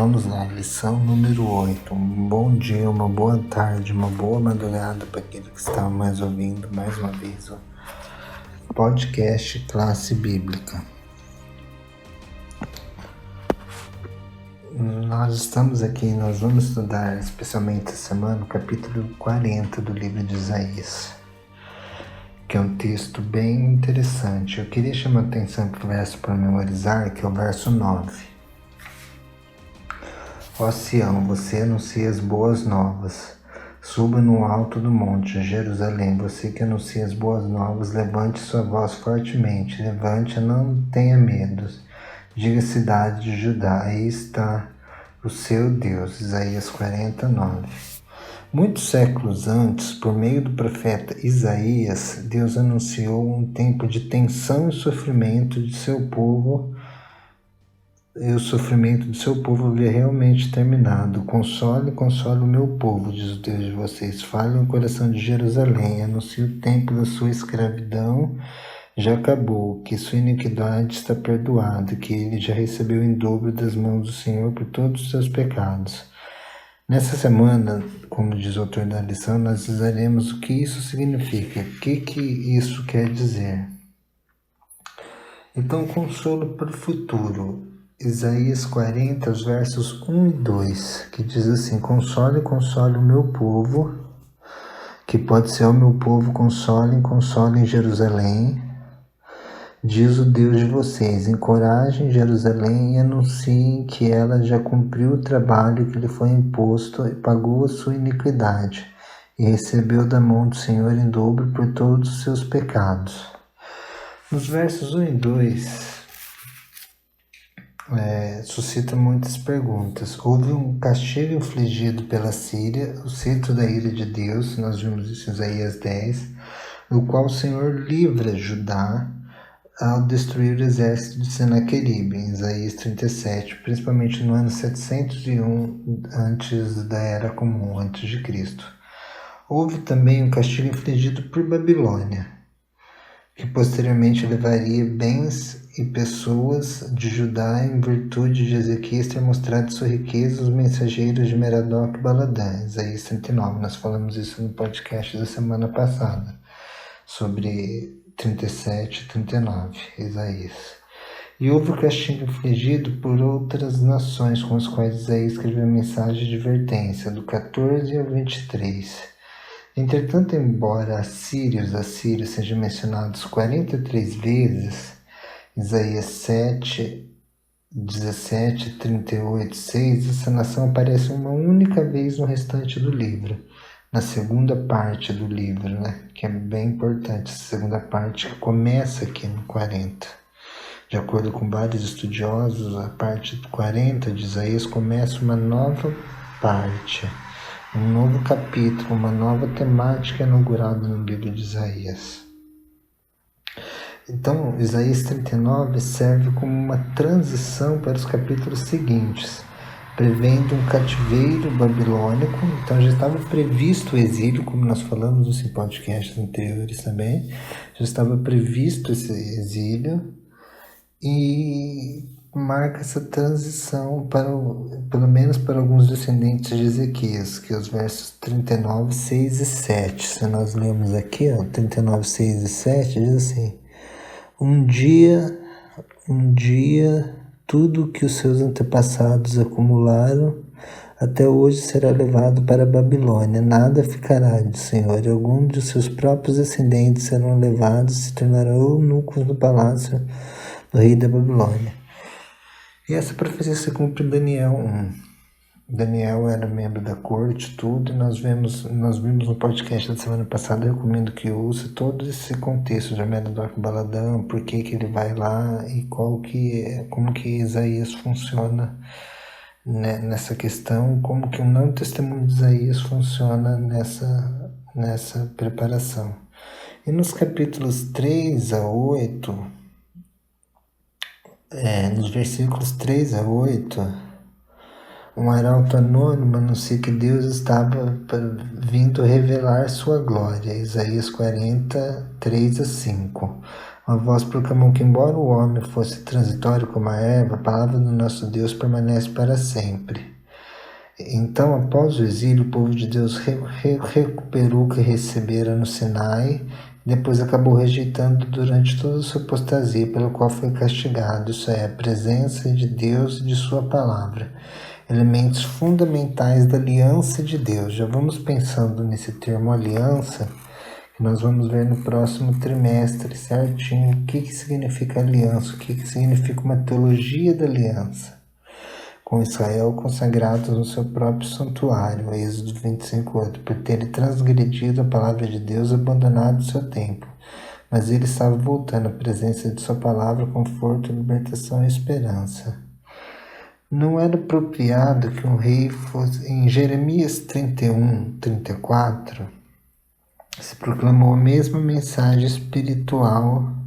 vamos lá, lição número 8. Um bom dia, uma boa tarde, uma boa madrugada para aquele que está mais ouvindo, mais uma vez, o podcast Classe Bíblica. Nós vamos estudar, especialmente essa semana, o capítulo 40 do livro de Isaías, que é um texto bem interessante. Eu queria chamar a atenção para o verso para memorizar, que é o verso 9. Ó Sião, você anuncia as boas novas. Suba no alto do monte, Jerusalém, você que anuncia as boas novas, levante sua voz fortemente, levante, não tenha medo. Diga cidade de Judá, aí está o seu Deus. Isaías 49. Muitos séculos antes, por meio do profeta Isaías, Deus anunciou um tempo de tensão e sofrimento de seu povo. E o sofrimento do seu povo havia realmente terminado. Console o meu povo, diz o Deus de vocês. Fale no coração de Jerusalém. Anuncie o tempo da sua escravidão já acabou, que sua iniquidade está perdoada, que ele já recebeu em dobro das mãos do Senhor por todos os seus pecados. Nessa semana, como diz o autor da lição, nós usaremos o que isso significa, o que isso quer dizer. Então, consolo para o futuro. Isaías 40, os versos 1 e 2, que diz assim: console o meu povo, que pode ser o meu povo, consolem Jerusalém, diz o Deus de vocês, encorajem Jerusalém e anunciem que ela já cumpriu o trabalho que lhe foi imposto e pagou a sua iniquidade, e recebeu da mão do Senhor em dobro por todos os seus pecados. Nos versos 1 e 2, suscita muitas perguntas. Houve um castigo infligido pela Síria, o centro da ira de Deus, nós vimos isso em Isaías 10, no qual o Senhor livra Judá ao destruir o exército de Senaqueribe, em Isaías 37, principalmente no ano 701 antes da Era Comum, antes de Cristo. Houve também um castigo infligido por Babilônia, que posteriormente levaria bens e pessoas de Judá em virtude de Ezequias ter mostrado sua riqueza aos mensageiros de Merodach e Baladã, Isaías 39. Nós falamos isso no podcast da semana passada, sobre 37 e 39, Isaías. E houve o castigo infligido por outras nações com as quais Isaías escreveu mensagem de advertência, do 14 ao 23. Entretanto, embora assírios sejam mencionados 43 vezes, Isaías 7, 17, 38, 6, essa nação aparece uma única vez no restante do livro, na segunda parte do livro, que é bem importante, essa segunda parte que começa aqui no 40. De acordo com vários estudiosos, a parte 40 de Isaías começa uma nova parte, um novo capítulo, uma nova temática inaugurada no livro de Isaías. Então, Isaías 39 serve como uma transição para os capítulos seguintes, prevendo um cativeiro babilônico. Então já estava previsto o exílio, como nós falamos nos podcasts anteriores também, já estava previsto esse exílio, e marca essa transição pelo menos para alguns descendentes de Ezequias, que é os versos 39, 6 e 7. Se nós lemos aqui, 39, 6 e 7, diz assim: Um dia, tudo que os seus antepassados acumularam até hoje será levado para a Babilônia. Nada ficará, diz o Senhor. Alguns de seus próprios descendentes serão levados e se tornarão eunucos no palácio do rei da Babilônia. E essa profecia se cumpre em Daniel 1. Daniel era membro da corte, tudo, e nós vimos no podcast da semana passada. Eu recomendo que use todo esse contexto de Merodach e Baladã, por que ele vai lá e como que Isaías funciona, nessa questão, como que o não testemunho de Isaías funciona nessa preparação. E nos capítulos 3 a 8, nos versículos 3 a 8, Um arauto anônimo anuncia que Deus estava vindo revelar sua glória. Isaías 40, 3-5. Uma voz proclamou que, embora o homem fosse transitório como a erva, a palavra do nosso Deus permanece para sempre. Então, após o exílio, o povo de Deus recuperou o que recebera no Sinai, depois acabou rejeitando durante toda a sua apostasia, pelo qual foi castigado, isso é, a presença de Deus e de sua palavra, elementos fundamentais da aliança de Deus. Já vamos pensando nesse termo aliança, que nós vamos ver no próximo trimestre certinho o que significa aliança, o que significa uma teologia da aliança com Israel consagrados no seu próprio santuário, Êxodo 25:8, por terem transgredido a palavra de Deus e abandonado o seu templo. Mas ele estava voltando à presença de sua palavra, conforto, libertação e esperança. Não era apropriado que um rei fosse... Em Jeremias 31:34, se proclamou a mesma mensagem espiritual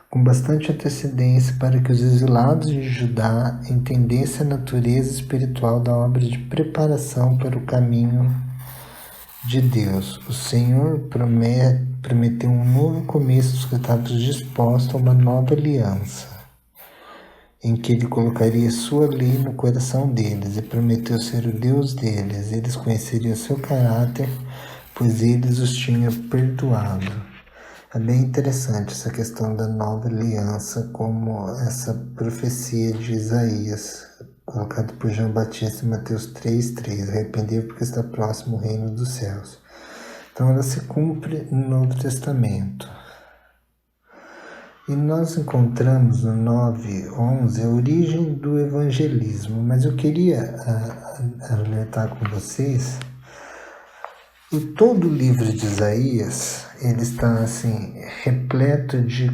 com bastante antecedência para que os exilados de Judá entendessem a natureza espiritual da obra de preparação para o caminho de Deus. O Senhor prometeu um novo começo dos que estavam dispostos a uma nova aliança, em que ele colocaria sua lei no coração deles e prometeu ser o Deus deles. Eles conheceriam seu caráter, pois eles os tinha perdoado. É bem interessante essa questão da nova aliança, como essa profecia de Isaías, colocada por João Batista em Mateus 3:3, arrepender porque está próximo o reino dos céus. Então ela se cumpre no Novo Testamento. E nós encontramos no 9:11 a origem do evangelismo, mas eu queria alertar com vocês. E todo o livro de Isaías, ele está assim, repleto de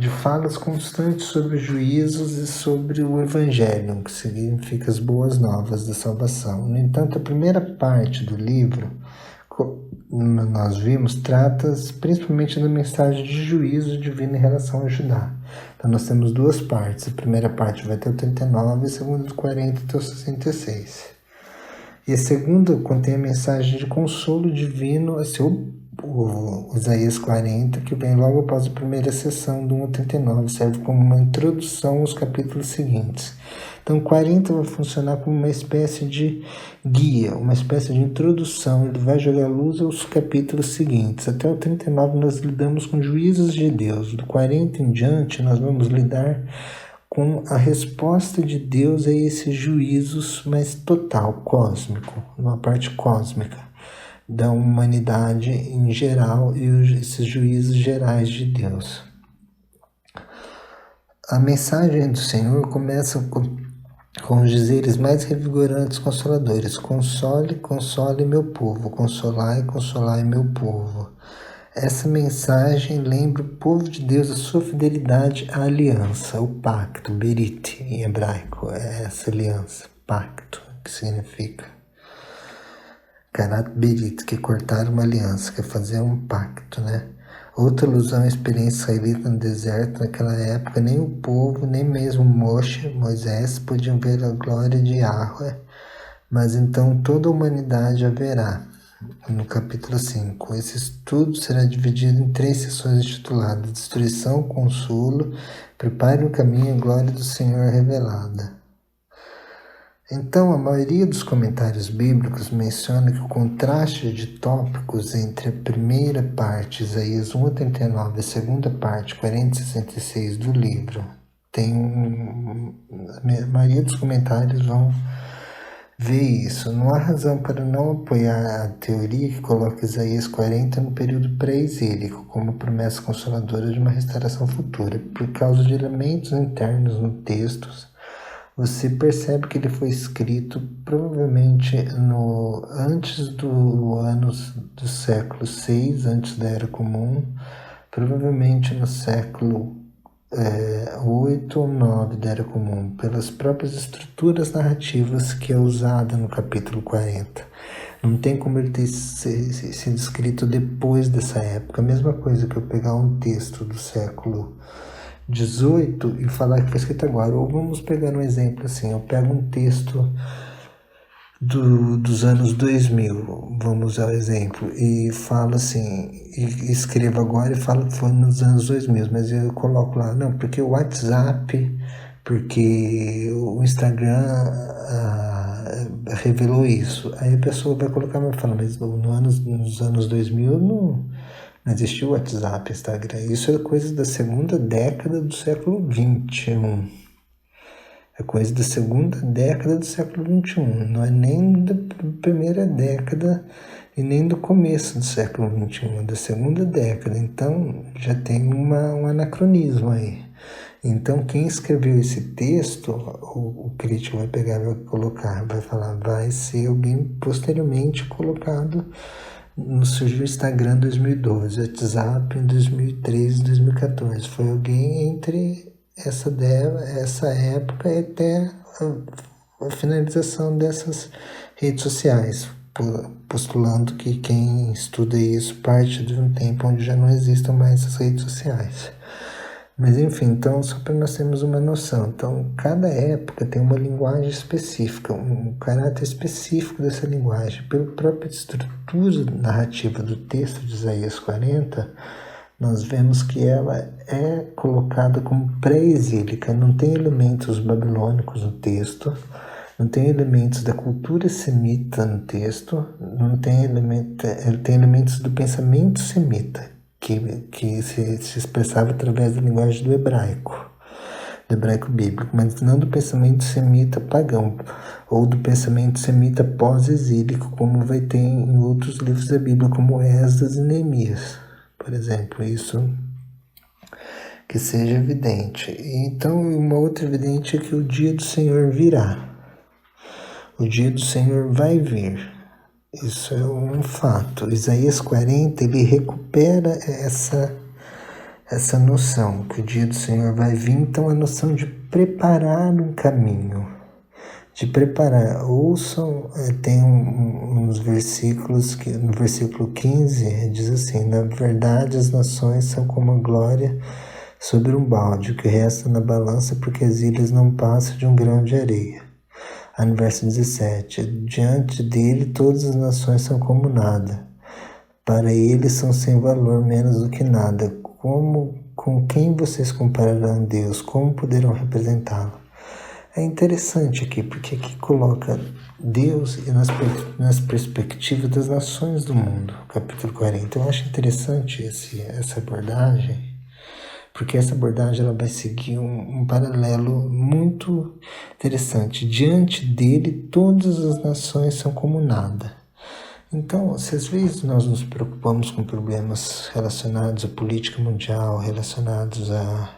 falas constantes sobre juízos e sobre o evangelho, que significa as boas novas da salvação. No entanto, a primeira parte do livro, nós vimos, trata principalmente da mensagem de juízo divino em relação a Judá. Então nós temos duas partes. A primeira parte vai até o 39 e a segunda do 40 até o 66. E a segunda contém a mensagem de consolo divino, o Isaías 40, que vem logo após a primeira sessão do 1 a 39, serve como uma introdução aos capítulos seguintes. Então, 40 vai funcionar como uma espécie de guia, uma espécie de introdução, ele vai jogar luz aos capítulos seguintes. Até o 39 nós lidamos com juízos de Deus, do 40 em diante nós vamos lidar com a resposta de Deus a esses juízos mais total, cósmico, uma parte cósmica da humanidade em geral e esses juízos gerais de Deus. A mensagem do Senhor começa com os dizeres mais revigorantes, consoladores: console, console meu povo, consolai, consolai meu povo. Essa mensagem lembra o povo de Deus a sua fidelidade à aliança, o pacto, berit em hebraico, é essa aliança, pacto, que significa karat berit, que é cortar uma aliança, que é fazer um pacto, né? Outra alusão à experiência israelita no deserto, naquela época, nem o povo, nem mesmo Moisés, podiam ver a glória de Yahweh, mas então toda a humanidade a verá. No capítulo 5, esse estudo será dividido em 3 sessões intituladas Destruição, Consolo, Prepare o caminho, a glória do Senhor revelada. Então, a maioria dos comentários bíblicos menciona que o contraste de tópicos entre a primeira parte, Isaías 1 a 39, e a segunda parte, 40 a 66 do livro, a maioria dos comentários vão ver isso. Não há razão para não apoiar a teoria que coloca Isaías 40 no período pré-exílico, como promessa consoladora de uma restauração futura. Por causa de elementos internos no texto, você percebe que ele foi escrito provavelmente antes do anos do século 6, antes da Era Comum, provavelmente no século 8 ou 9 da Era Comum, pelas próprias estruturas narrativas que é usada no capítulo 40. Não tem como ele ter sido escrito depois dessa época. A mesma coisa que eu pegar um texto do século 18 e falar que foi escrito agora. Ou vamos pegar um exemplo assim, eu pego um texto dos anos 2000, vamos usar o exemplo, e falo assim, e escrevo agora e falo que foi nos anos 2000, mas eu coloco lá, não, porque o WhatsApp, porque o Instagram revelou isso. Aí a pessoa vai colocar, vai falar, mas nos anos 2000 não existiu o WhatsApp, Instagram. Isso é coisa da segunda década do século XXI. É coisa da segunda década do século XXI, não é nem da primeira década e nem do começo do século XXI, é da segunda década. Então já tem um anacronismo aí. Então quem escreveu esse texto, o crítico vai pegar e vai colocar, vai falar, vai ser alguém posteriormente colocado. Surgiu o Instagram em 2012, o WhatsApp em 2013, 2014. Foi alguém entre essa época e até a finalização dessas redes sociais, postulando que quem estuda isso parte de um tempo onde já não existam mais essas redes sociais. Mas enfim, então só para nós termos uma noção, então cada época tem uma linguagem específica, um caráter específico dessa linguagem. Pela própria estrutura narrativa do texto de Isaías 40, nós vemos que ela é colocada como pré-exílica, não tem elementos babilônicos no texto, não tem elementos da cultura semita no texto, não tem tem elementos do pensamento semita, que se expressava através da linguagem do hebraico bíblico, mas não do pensamento semita pagão, ou do pensamento semita pós-exílico, como vai ter em outros livros da Bíblia, como Esdras e Neemias, por exemplo, isso que seja evidente. Então, uma outra evidente é que o dia do Senhor virá. O dia do Senhor vai vir. Isso é um fato. Isaías 40, ele recupera essa noção, que o dia do Senhor vai vir, então a noção de preparar um caminho, de preparar. Ouçam, tem uns versículos, que no versículo 15 diz assim, na verdade as nações são como a glória sobre um balde, o que resta na balança, porque as ilhas não passam de um grão de areia. Aí no verso 17, diante dele todas as nações são como nada, para ele são sem valor, menos do que nada. Com quem vocês compararão Deus? Como poderão representá-lo? É interessante aqui, porque aqui coloca Deus nas perspectivas das nações do mundo, capítulo 40. Eu acho interessante essa abordagem, porque essa abordagem ela vai seguir um paralelo muito interessante. Diante dele, todas as nações são como nada. Então, se às vezes nós nos preocupamos com problemas relacionados à política mundial, relacionados a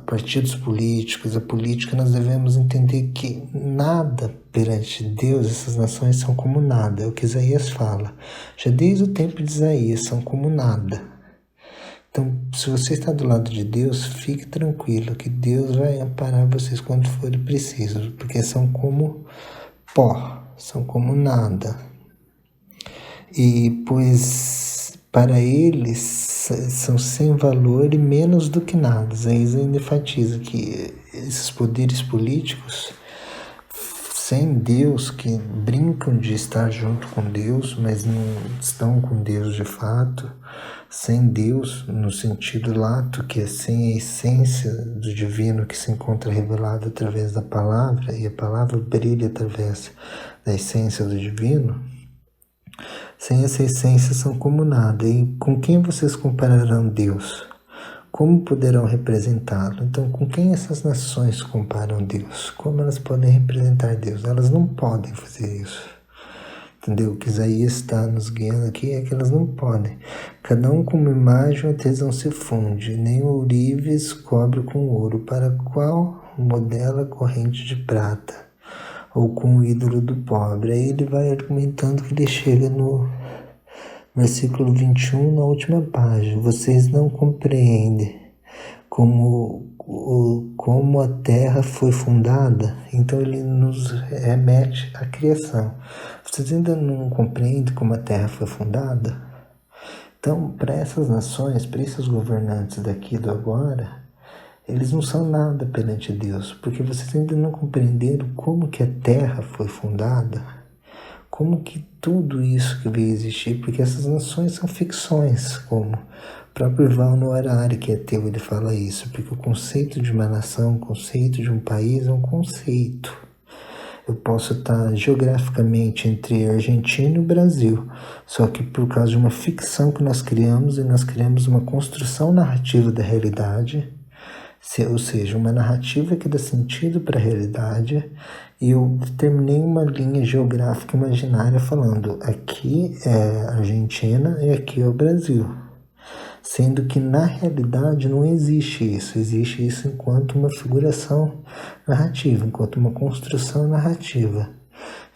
partidos políticos, a política, nós devemos entender que nada perante Deus, essas nações são como nada. É o que Isaías fala. Já desde o tempo de Isaías, são como nada. Então, se você está do lado de Deus, fique tranquilo que Deus vai amparar vocês quando for preciso, porque são como pó, são como nada. E pois para eles são sem valor e menos do que nada. Isaías ainda enfatiza que esses poderes políticos sem Deus, que brincam de estar junto com Deus, mas não estão com Deus de fato, sem Deus no sentido lato, que é sem a essência do divino que se encontra revelado através da palavra, e a palavra brilha através da essência do divino. Sem essa essência são como nada. E com quem vocês compararão Deus? Como poderão representá-lo? Então, com quem essas nações comparam Deus? Como elas podem representar Deus? Elas não podem fazer isso. Entendeu? O que Isaías está nos guiando aqui é que elas não podem. Cada um com uma imagem, a tesão se funde, nem o ourives cobre com ouro, para qual modela corrente de prata, ou com o ídolo do pobre. Aí ele vai argumentando que ele chega no versículo 21, na última página. Vocês não compreendem como a terra foi fundada? Então ele nos remete à criação. Vocês ainda não compreendem como a terra foi fundada? Então, para essas nações, para esses governantes daqui do agora, eles não são nada perante Deus, porque vocês ainda não compreenderam como que a terra foi fundada, como que tudo isso que veio existir, porque essas nações são ficções, como o próprio Yuval Noah Harari, que é ateu, ele fala isso, porque o conceito de uma nação, o conceito de um país é um conceito. Eu posso estar geograficamente entre a Argentina e o Brasil, só que por causa de uma ficção que nós criamos, e nós criamos uma construção narrativa da realidade, ou seja, uma narrativa que dá sentido para a realidade, e eu terminei uma linha geográfica imaginária falando aqui é a Argentina e aqui é o Brasil, sendo que na realidade não existe isso enquanto uma figuração narrativa, enquanto uma construção narrativa.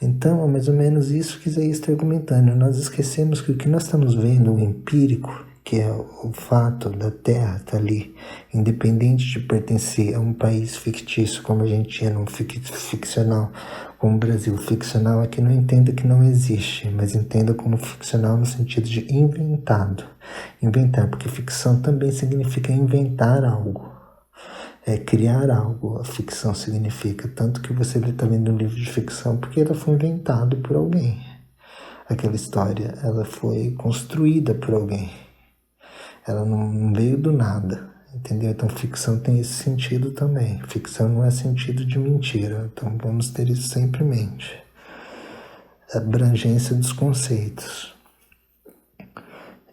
Então é mais ou menos isso que Isaías está argumentando. Nós esquecemos que o que nós estamos vendo, o empírico, que é o fato da Terra estar ali, independente de pertencer a um país fictício como a Argentina, um ficcional como o Brasil. Ficcional é que não entenda que não existe, mas entenda como ficcional no sentido de inventado. Inventar, porque ficção também significa inventar algo. É criar algo, a ficção significa. Tanto que você está lendo um livro de ficção porque ela foi inventada por alguém. Aquela história, ela foi construída por alguém. Ela não veio do nada, entendeu? Então ficção tem esse sentido também. Ficção não é sentido de mentira, então vamos ter isso sempre em mente. A abrangência dos conceitos.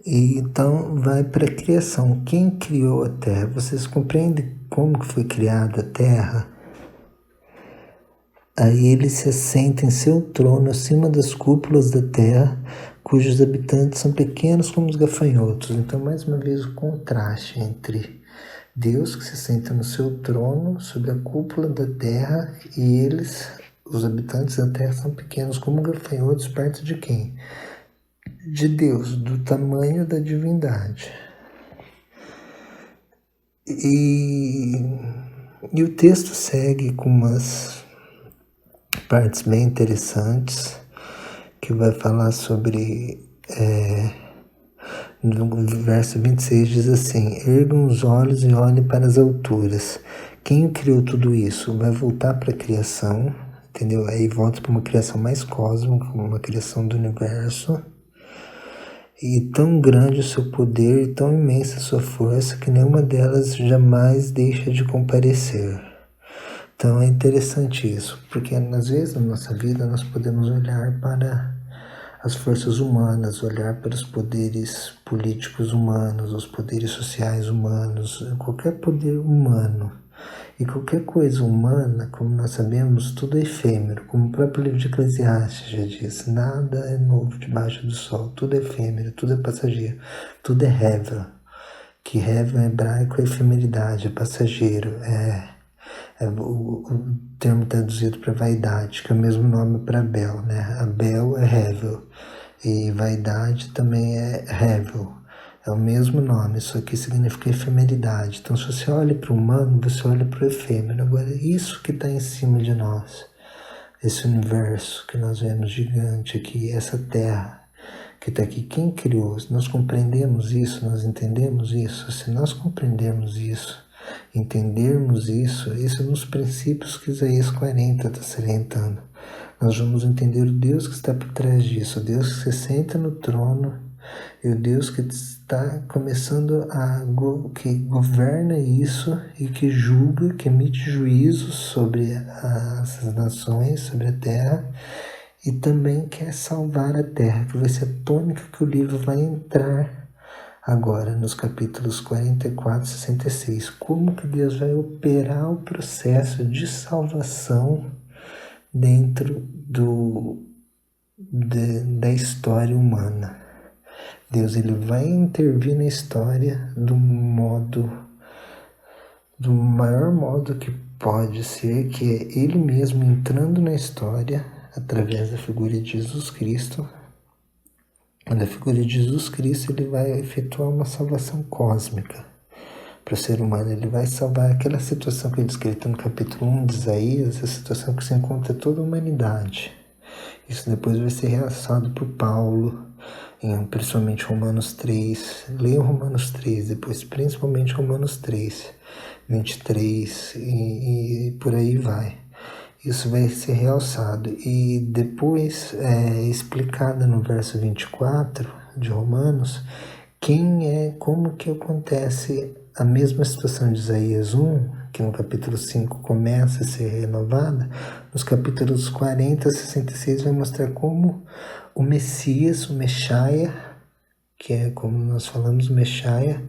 E então vai para a criação. Quem criou a Terra? Vocês compreendem como que foi criada a Terra? Aí ele se assenta em seu trono acima das cúpulas da terra, cujos habitantes são pequenos como os gafanhotos. Então, mais uma vez, o contraste entre Deus que se senta no seu trono, sobre a cúpula da terra, e eles, os habitantes da terra, são pequenos como gafanhotos, perto de quem? De Deus, do tamanho da divindade. E o texto segue com umas partes bem interessantes, que vai falar sobre, no verso 26 diz assim: ergam os olhos e olhem para as alturas. Quem criou tudo isso? Vai voltar para a criação, entendeu? Aí volta para uma criação mais cósmica, uma criação do universo. E tão grande o seu poder e tão imensa a sua força que nenhuma delas jamais deixa de comparecer. Então é interessante isso, porque às vezes na nossa vida nós podemos olhar para as forças humanas, olhar para os poderes políticos humanos, os poderes sociais humanos, qualquer poder humano. E qualquer coisa humana, como nós sabemos, tudo é efêmero, como o próprio livro de Eclesiastes já diz, nada é novo debaixo do sol, tudo é efêmero, tudo é passageiro, tudo é hevel, que hevel em hebraico é efemeridade, é passageiro, o termo traduzido para vaidade, que é o mesmo nome para Bel, né? A Bel é hevel e vaidade também é hevel, é o mesmo nome, só que significa efemeridade. Então, se você olha para o humano, você olha para o efêmero. Agora, isso que está em cima de nós, esse universo que nós vemos gigante aqui, essa terra que está aqui, quem criou? Se nós compreendemos isso, nós entendemos isso, se nós compreendermos isso, entendermos isso é nos princípios que Isaías 40 está salientando. Nós vamos entender o Deus que está por trás disso, o Deus que se senta no trono e o Deus que está começando que governa isso e que julga, que emite juízos sobre as nações, sobre a terra, e também quer salvar a terra, que vai ser a tônica que o livro vai entrar agora, nos capítulos 44 e 66, como que Deus vai operar o processo de salvação dentro da história humana. Deus ele vai intervir na história do maior modo que pode ser, que é Ele mesmo entrando na história através da figura de Jesus Cristo. Da figura de Jesus Cristo, ele vai efetuar uma salvação cósmica para o ser humano. Ele vai salvar aquela situação que ele descreve no capítulo 1 de Isaías, a situação que se encontra toda a humanidade. Isso depois vai ser realçado por Paulo, principalmente Romanos 3. Leiam Romanos 3, depois principalmente Romanos 3, 23 e por aí vai. Isso vai ser realçado. E depois explicado no verso 24 de Romanos, como que acontece a mesma situação de Isaías 1, que no capítulo 5 começa a ser renovada, nos capítulos 40 a 66 vai mostrar como o Messias, o Mexaia, que é como nós falamos, o Mexaia,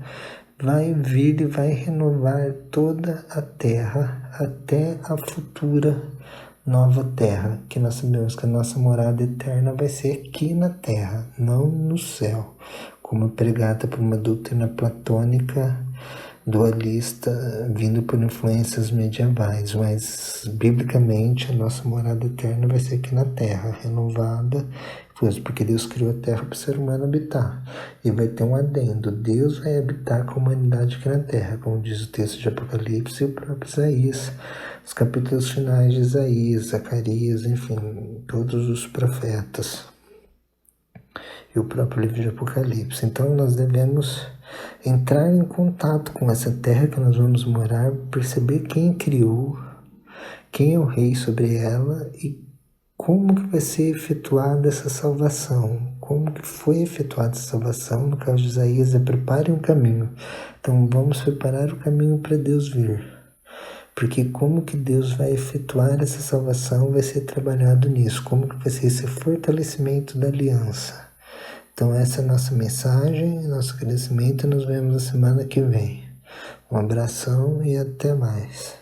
vai vir e vai renovar toda a terra até a futura nova terra, que nós sabemos que a nossa morada eterna vai ser aqui na terra, não no céu, como pregada por uma doutrina platônica dualista vindo por influências medievais, mas biblicamente a nossa morada eterna vai ser aqui na terra, renovada, porque Deus criou a terra para o ser humano habitar. E vai ter um adendo: Deus vai habitar com a humanidade aqui na terra, como diz o texto de Apocalipse e o próprio Isaías, os capítulos finais de Isaías, Zacarias, enfim, todos os profetas e o próprio livro de Apocalipse. Então nós devemos entrar em contato com essa terra que nós vamos morar, perceber quem criou, quem é o rei sobre ela e como que vai ser efetuada essa salvação, como que foi efetuada essa salvação. No caso de Isaías, prepare um caminho. Então vamos preparar o caminho para Deus vir, porque como que Deus vai efetuar essa salvação vai ser trabalhado nisso, como que vai ser esse fortalecimento da aliança. Então essa é a nossa mensagem, nosso crescimento, e nos vemos na semana que vem. Um abração e até mais.